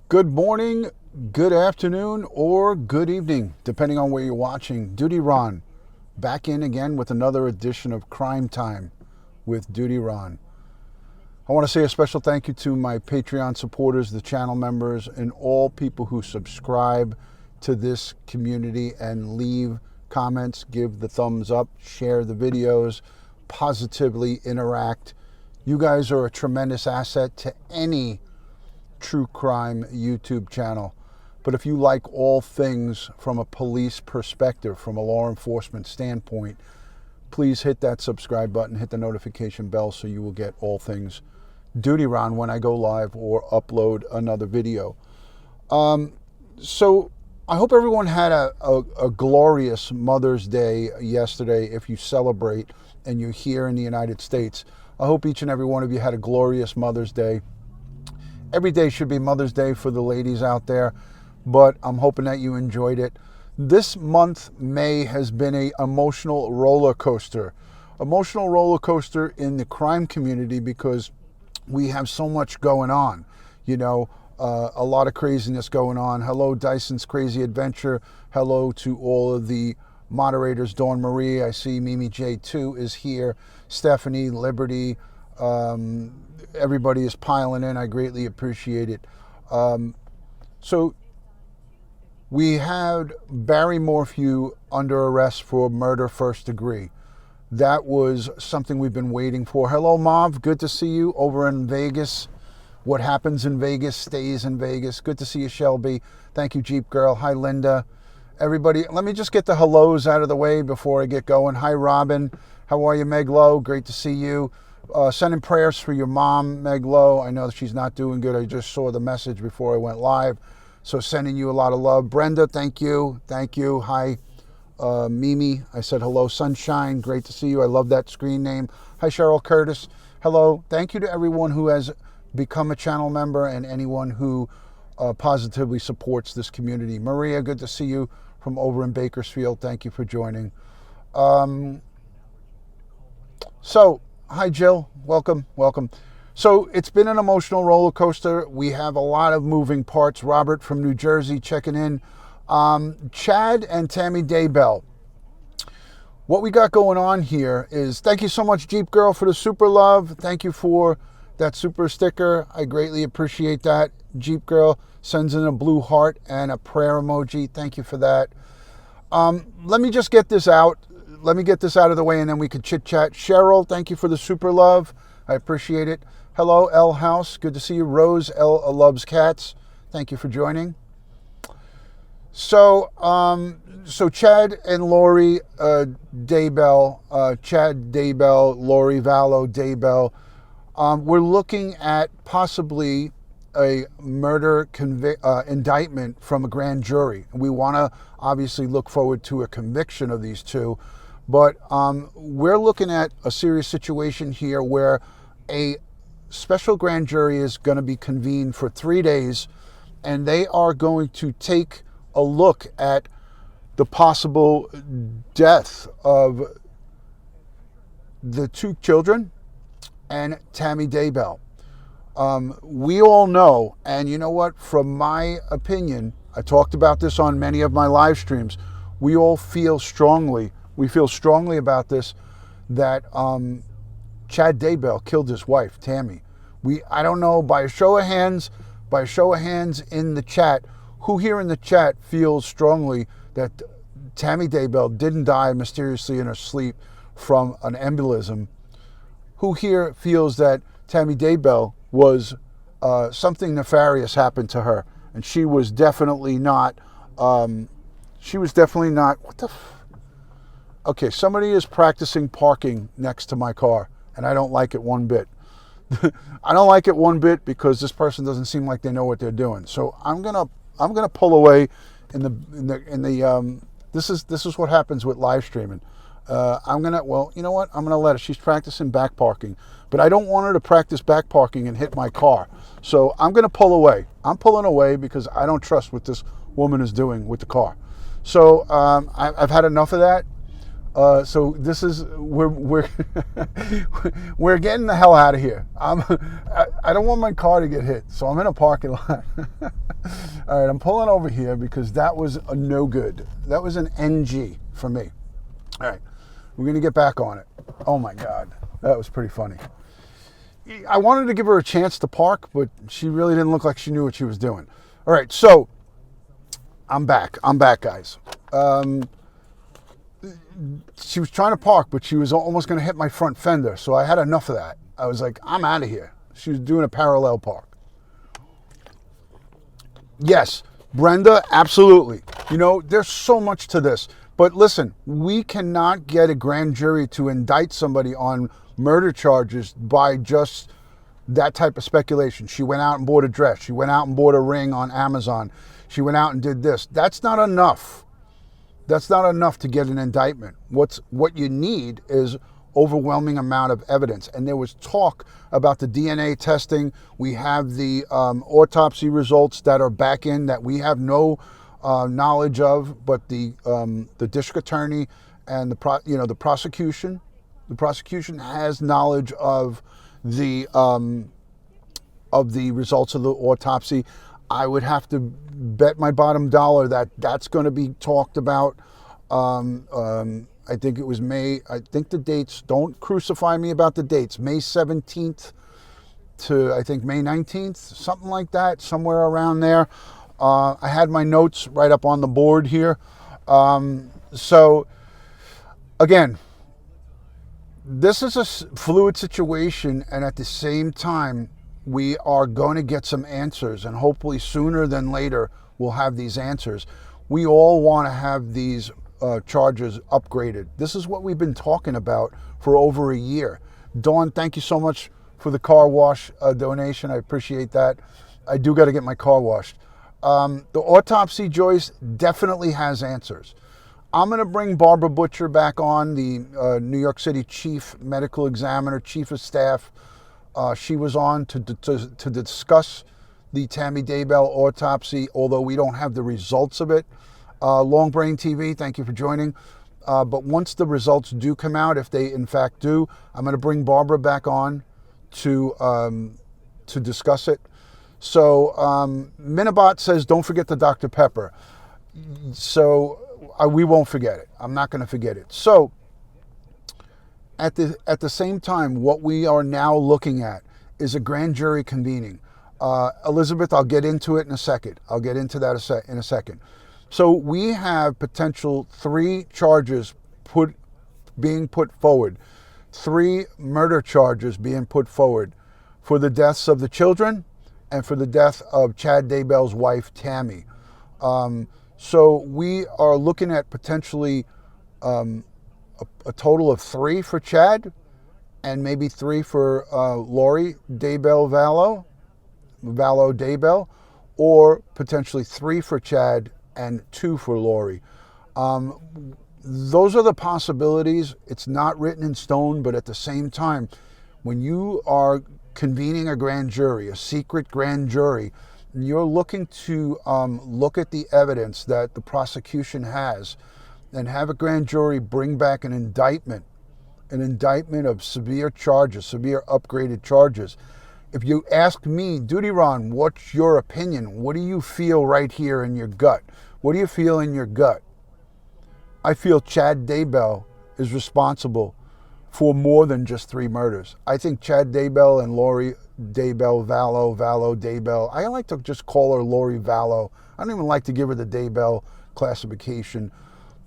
Good morning, good afternoon, or good evening, depending on where you're watching. DutyRon, back in again with another edition of Crime Time with DutyRon. I want to say a special thank you to my Patreon supporters, the channel members, and all people who subscribe to this community and leave comments, give the thumbs up, share the videos, positively interact. You guys are a tremendous asset to any true crime YouTube channel. But if you like all things from a police perspective, from a law enforcement standpoint, please hit that subscribe button, hit the notification bell so you will get all things DutyRon when I go live or upload another video. So I hope everyone had a glorious Mother's Day yesterday if you celebrate and you're here in the United States. I hope each and every one of you had a glorious Mother's Day. Every day should be Mother's Day for the ladies out there, but I'm hoping that you enjoyed it. This month, May, has been an emotional roller coaster. Emotional roller coaster in the crime community because we have so much going on. You know, a lot of craziness going on. Hello, Dyson's Crazy Adventure. Hello to all of the moderators. Dawn Marie, I see Mimi J2 is here. Stephanie, Liberty, everybody is piling in. I greatly appreciate it. So we had Barry Morphew under arrest for murder first degree. That was something we've been waiting for. Hello, Mav. Good to see you over in Vegas. What happens in Vegas stays in Vegas. Good to see you, Shelby. Thank you, Jeep Girl. Hi, Linda. Everybody, let me just get the hellos out of the way before I get going. Hi, Robin. How are you, Meg Lowe? Great to see you. Sending prayers for your mom, Meg Lowe. I know she's not doing good. I just saw the message before I went live. So sending you a lot of love. Brenda, thank you. Thank you. Hi, Mimi. I said hello. Sunshine, great to see you. I love that screen name. Hi, Cheryl Curtis. Hello. Thank you to everyone who has become a channel member and anyone who positively supports this community. Maria, good to see you from over in Bakersfield. Thank you for joining. Hi, Jill. Welcome, welcome. So it's been an emotional roller coaster. We have a lot of moving parts. Robert from New Jersey checking in. Chad and Tammy Daybell. What we got going on here is, thank you so much, Jeep Girl, for the super love. Thank you for that super sticker. I greatly appreciate that. Jeep Girl sends in a blue heart and a prayer emoji. Thank you for that. Let me just get this out. Let me get this out of the way and then we could chit chat. Cheryl, thank you for the super love. I appreciate it. Hello, L House. Good to see you. Rose L loves cats. Thank you for joining. So Chad and Lori Daybell, Chad Daybell, Lori Vallow Daybell, we're looking at possibly a murder indictment from a grand jury. We want to obviously look forward to a conviction of these two, but we're looking at a serious situation here where a special grand jury is going to be convened for 3 days, and they are going to take a look at the possible death of the two children and Tammy Daybell. We all know, and you know what, from my opinion, I talked about this on many of my live streams, we all feel strongly, about this, that Chad Daybell killed his wife, Tammy. I don't know, by a show of hands in the chat, who here in the chat feels strongly that Tammy Daybell didn't die mysteriously in her sleep from an embolism? Who here feels that Tammy Daybell was something nefarious happened to her, and she was definitely not, what the okay, somebody is practicing parking next to my car, and I don't like it one bit. I don't like it one bit because this person doesn't seem like they know what they're doing. So I'm gonna pull away this is what happens with live streaming. Well, you know what? I'm gonna let her. She's practicing back parking, but I don't want her to practice back parking and hit my car. So I'm gonna pull away. I'm pulling away because I don't trust what this woman is doing with the car. So I've had enough of that. So this is we're we're getting the hell out of here. I don't want my car to get hit, so I'm in a parking lot. All right, I'm pulling over here because that was a no good. That was an NG for me. All right, we're gonna get back on it. Oh my God, that was pretty funny. I wanted to give her a chance to park, but she really didn't look like she knew what she was doing. All right, so I'm back, guys. She was trying to park, but she was almost going to hit my front fender. So I had enough of that. I was like, I'm out of here. She was doing a parallel park. Yes, Brenda, absolutely. You know, there's so much to this. But listen, we cannot get a grand jury to indict somebody on murder charges by just that type of speculation. She went out and bought a dress. She went out and bought a ring on Amazon. She went out and did this. That's not enough. That's not enough to get an indictment. What you need is overwhelming amount of evidence. And there was talk about the DNA testing. We have the autopsy results that are back in that we have no knowledge of, but the district attorney and the prosecution has knowledge of the results of the autopsy. I would have to bet my bottom dollar that that's going to be talked about. I think it was May. I think the dates, don't crucify me about the dates. May 17th to I think May 19th, something like that, somewhere around there. I had my notes right up on the board here. So again, this is a fluid situation, and at the same time, we are going to get some answers, and hopefully sooner than later we'll have these answers. We all want to have these charges upgraded. This is what we've been talking about for over a year. Dawn, thank you so much for the car wash donation. I appreciate that. I do got to get my car washed. The autopsy, Joyce, definitely has answers. I'm going to bring Barbara Butcher back on, the New York City chief medical examiner, chief of staff. She was on to discuss the Tammy Daybell autopsy, although we don't have the results of it. Long Brain TV, thank you for joining. But once the results do come out, if they in fact do, I'm going to bring Barbara back on to discuss it. So Minibot says, don't forget the Dr. Pepper. So we won't forget it. I'm not going to forget it. So at the same time, what we are now looking at is a grand jury convening. Elizabeth, I'll get into it in a second. I'll get into that in a second. So we have potential 3 charges being put forward, 3 murder charges being put forward for the deaths of the children and for the death of Chad Daybell's wife, Tammy. So we are looking at potentially a total of 3 for Chad and maybe 3 for Lori Daybell Vallow Daybell, or potentially 3 for Chad and 2 for Lori. Those are the possibilities. It's not written in stone, but at the same time, when you are convening a grand jury, a secret grand jury, you're looking to look at the evidence that the prosecution has and have a grand jury bring back an indictment of severe charges, severe upgraded charges. If you ask me, DutyRon, what's your opinion? What do you feel right here in your gut? What do you feel in your gut? I feel Chad Daybell is responsible for more than just 3 murders. I think Chad Daybell and Lori Daybell, Vallow Daybell. I like to just call her Lori Vallow. I don't even like to give her the Daybell classification.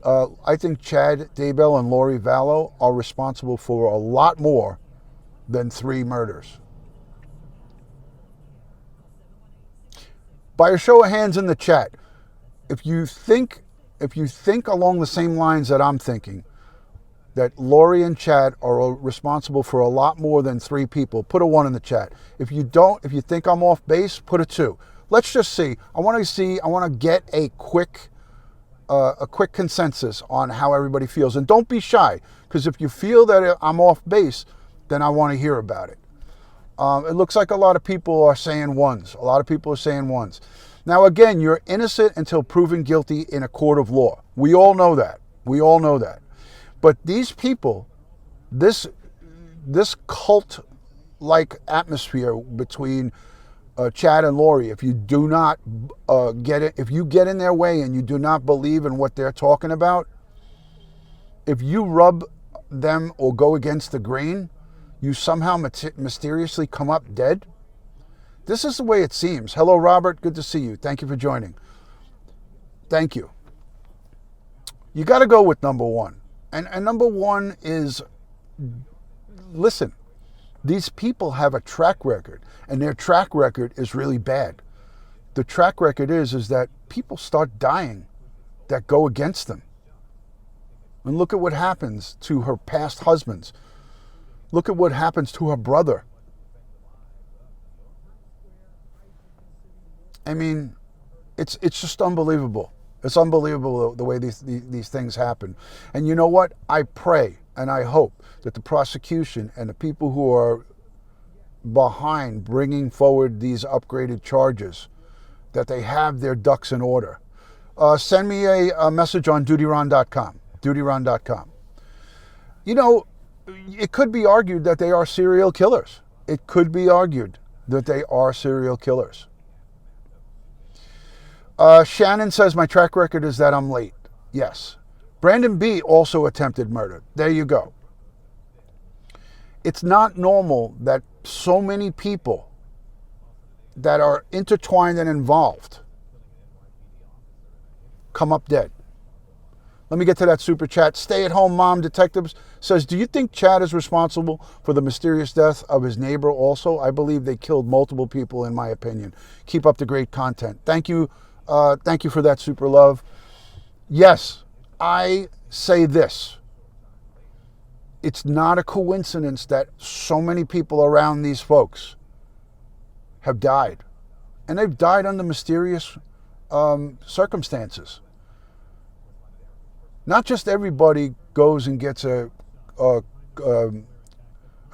I think Chad Daybell and Lori Vallow are responsible for a lot more than 3 murders. By a show of hands in the chat, if you think along the same lines that I'm thinking, that Lori and Chad are responsible for a lot more than 3 people, put a 1 in the chat. If you think I'm off base, put a 2. Let's just see. I want to get a quick consensus on how everybody feels. And don't be shy, because if you feel that I'm off base, then I want to hear about it. It looks like a lot of people are saying 1s. A lot of people are saying 1s. Now, again, you're innocent until proven guilty in a court of law. We all know that. But these people, this cult-like atmosphere between Chad and Lori, if you do not get it, if you get in their way and you do not believe in what they're talking about, if you rub them or go against the grain, you somehow mysteriously come up dead. This is the way it seems. Hello, Robert. Good to see you. Thank you for joining. Thank you. You got to go with number one. And number one is, listen, these people have a track record, and their track record is really bad. The track record is that people start dying that go against them. And look at what happens to her past husbands. Look at what happens to her brother. I mean, it's just unbelievable. It's unbelievable the way these things happen. And you know what? I pray and I hope that the prosecution and the people who are behind bringing forward these upgraded charges, that they have their ducks in order. Send me a message on DutyRon.com. DutyRon.com. You know, it could be argued that they are serial killers. It could be argued that they are serial killers. Shannon says, my track record is that I'm late. Yes. Brandon B. also attempted murder. There you go. It's not normal that so many people that are intertwined and involved come up dead. Let me get to that super chat. Stay-at-home mom detectives says, do you think Chad is responsible for the mysterious death of his neighbor also? I believe they killed multiple people, in my opinion. Keep up the great content. Thank you. Thank you for that super love. Yes, I say this. It's not a coincidence that so many people around these folks have died. And they've died under mysterious circumstances. Not just everybody goes and gets a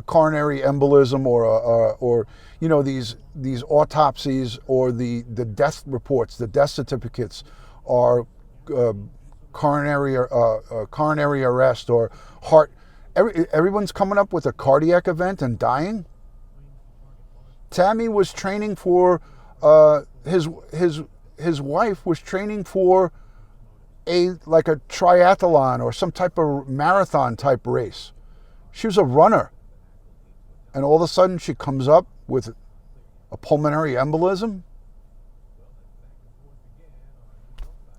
coronary embolism or you know, these autopsies or the death reports, the death certificates are coronary arrest or heart. Everyone's coming up with a cardiac event and dying. Tammy was training for his wife was training for like a triathlon or some type of marathon type race. She was a runner. And all of a sudden she comes up with a pulmonary embolism.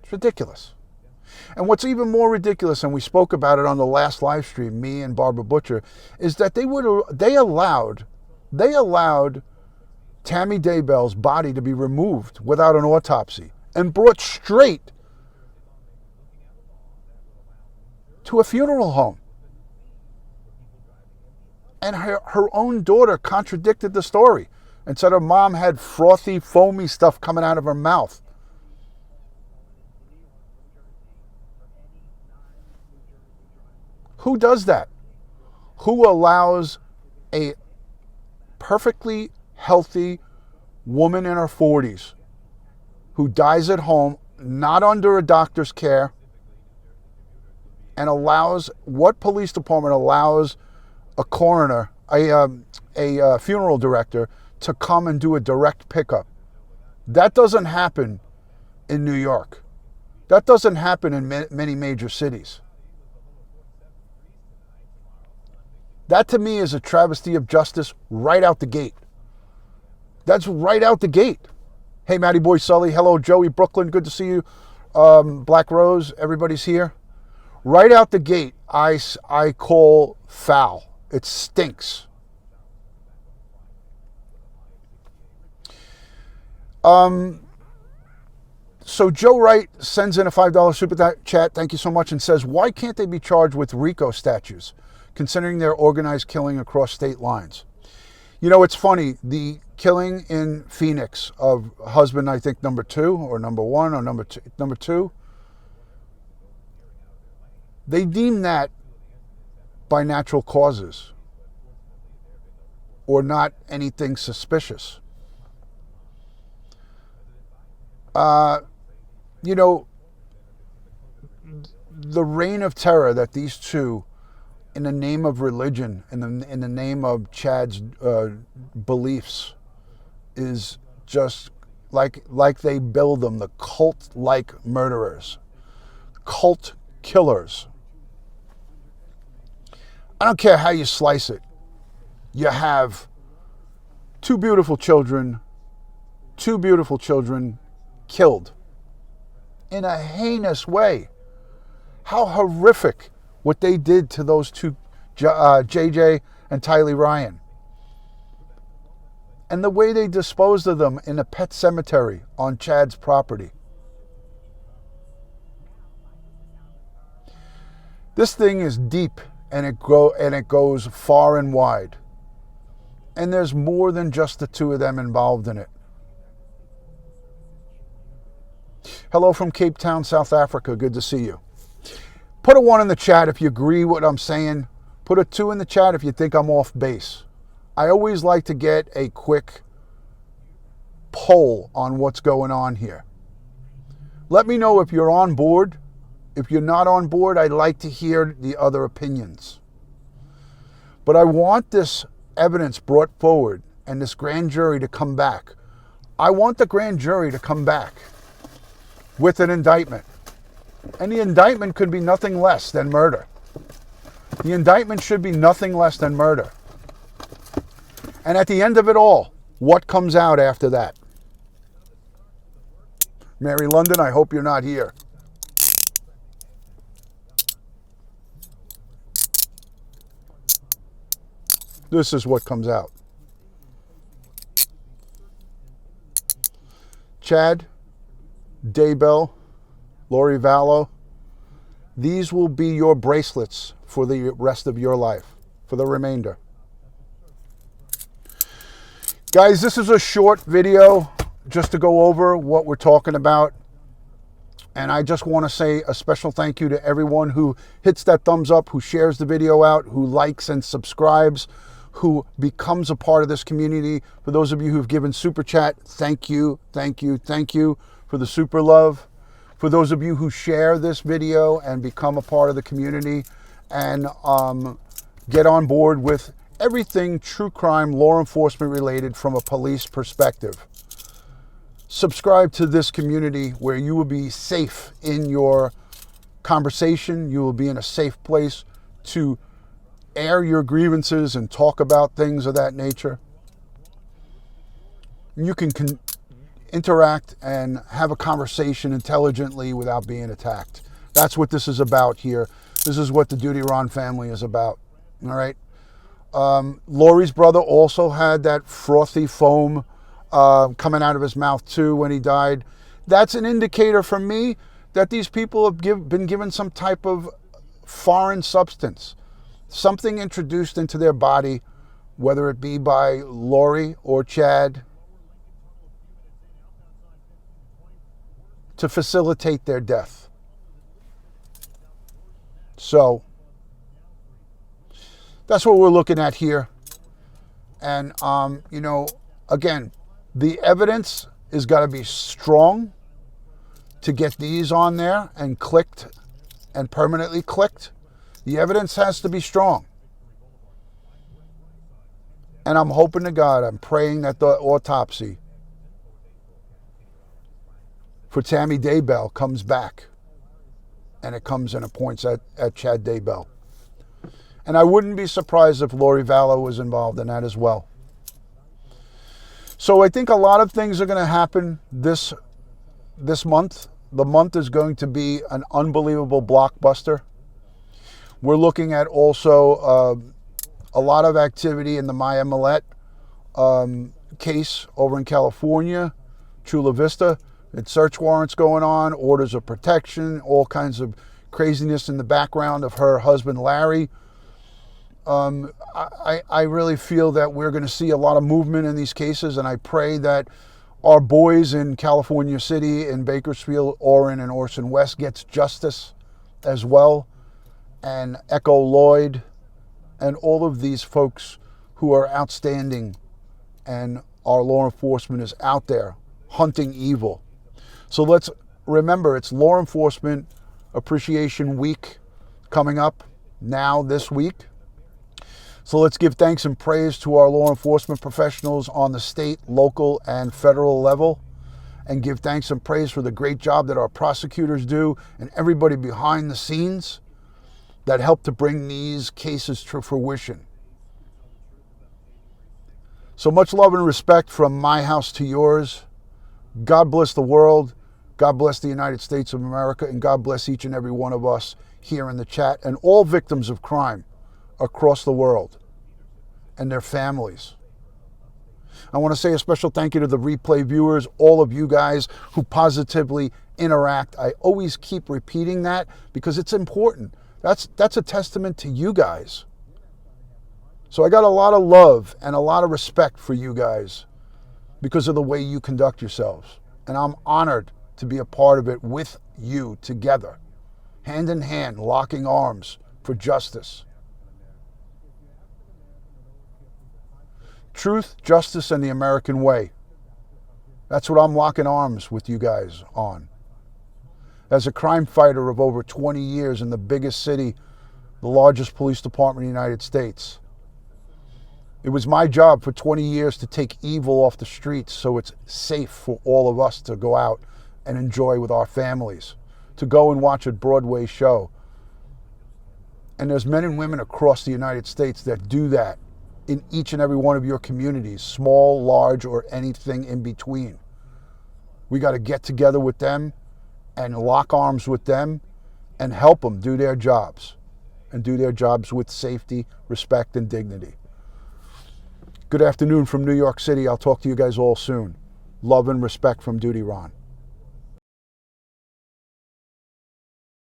It's ridiculous. And what's even more ridiculous, and we spoke about it on the last live stream, me and Barbara Butcher, is that they allowed Tammy Daybell's body to be removed without an autopsy and brought straight to a funeral home. And her own daughter contradicted the story and said her mom had frothy, foamy stuff coming out of her mouth. Who does that? Who allows a perfectly healthy woman in her 40s who dies at home, not under a doctor's care, and what police department allows a coroner, a funeral director, to come and do a direct pickup? That doesn't happen in New York. That doesn't happen in many major cities. That to me is a travesty of justice right out the gate. That's right out the gate. Hey, Matty Boy Sully. Hello, Joey Brooklyn. Good to see you. Black Rose. Everybody's here. Right out the gate, I call foul. It stinks. So Joe Wright sends in a $5 super chat. Thank you so much. And says, why can't they be charged with RICO statutes, considering their organized killing across state lines? You know, it's funny. The killing in Phoenix of husband, I think number 2 or number 1 or number 2, they deem that by natural causes or not anything suspicious. You know, the reign of terror that these two, in the name of religion, in the name of Chad's beliefs, is just like they build them, the cult-like murderers, cult killers. I don't care how you slice it. You have two beautiful children killed in a heinous way. How horrific what they did to those two, JJ and Tylee Ryan. And the way they disposed of them in a pet cemetery on Chad's property. This thing is deep, and it goes far and wide. And there's more than just the two of them involved in it. Hello from Cape Town, South Africa. Good to see you. Put a 1 in the chat if you agree with what I'm saying. Put a 2 in the chat if you think I'm off base. I always like to get a quick poll on what's going on here. Let me know if you're on board. If you're not on board, I'd like to hear the other opinions. But I want this evidence brought forward and this grand jury to come back. I want the grand jury to come back with an indictment. And the indictment could be nothing less than murder. The indictment should be nothing less than murder. And at the end of it all, what comes out after that? Mary London, I hope you're not here. This is what comes out. Chad, Daybell, Lori Vallow, these will be your bracelets for the rest of your life, for the remainder. Guys, this is a short video just to go over what we're talking about. And I just want to say a special thank you to everyone who hits that thumbs up, who shares the video out, who likes and subscribes, who becomes a part of this community. For those of you who've given Super Chat, thank you, thank you, thank you for the super love. For those of you who share this video and become a part of the community and get on board with everything true crime, law enforcement related from a police perspective. Subscribe to this community where you will be safe in your conversation. You will be in a safe place to air your grievances and talk about things of that nature. You can interact and have a conversation intelligently without being attacked. That's what this is about here. This is what the DutyRon family is about. All right. Lori's brother also had that frothy foam coming out of his mouth too when he died. That's an indicator for me that these people have been given some type of foreign substance, something introduced into their body, whether it be by Lori or Chad, to facilitate their death. So that's what we're looking at here. And, you know, again, the evidence is got to be strong to get these on there and clicked and permanently clicked. The evidence has to be strong. And I'm hoping to God, I'm praying that the autopsy for Tammy Daybell comes back and it comes and appoints at Chad Daybell. And I wouldn't be surprised if Lori Vallow was involved in that as well. So I think a lot of things are going to happen this month. The month is going to be an unbelievable blockbuster. We're looking at also a lot of activity in the Maya Millette case over in California, Chula Vista. It's search warrants going on, orders of protection, all kinds of craziness in the background of her husband, Larry. I really feel that we're going to see a lot of movement in these cases, and I pray that our boys in California City, in Bakersfield, Orrin, and Orson West gets justice as well, and Echo Lloyd, and all of these folks who are outstanding, and our law enforcement is out there hunting evil. So let's remember, it's law enforcement Appreciation Week coming up now this week. So let's give thanks and praise to our law enforcement professionals on the state, local, and federal level, and give thanks and praise for the great job that our prosecutors do and everybody behind the scenes that help to bring these cases to fruition. So much love and respect from my house to yours. God bless the world. God bless the United States of America, and God bless each and every one of us here in the chat and all victims of crime across the world and their families. I want to say a special thank you to the replay viewers, all of you guys who positively interact. I always keep repeating that because it's important. That's a testament to you guys. So I got a lot of love and a lot of respect for you guys because of the way you conduct yourselves. And I'm honored to be a part of it with you together, hand in hand, locking arms for justice. Truth, justice, and the American way. That's what I'm locking arms with you guys on. As a crime fighter of over 20 years in the biggest city, the largest police department in the United States, it was my job for 20 years to take evil off the streets so it's safe for all of us to go out and enjoy with our families, to go and watch a Broadway show. And there's men and women across the United States that do that in each and every one of your communities, small, large, or anything in between. We got to get together with them and lock arms with them and help them do their jobs, and do their jobs with safety, respect, and dignity. Good afternoon from New York City. I'll talk to you guys all soon. Love and respect from DutyRon.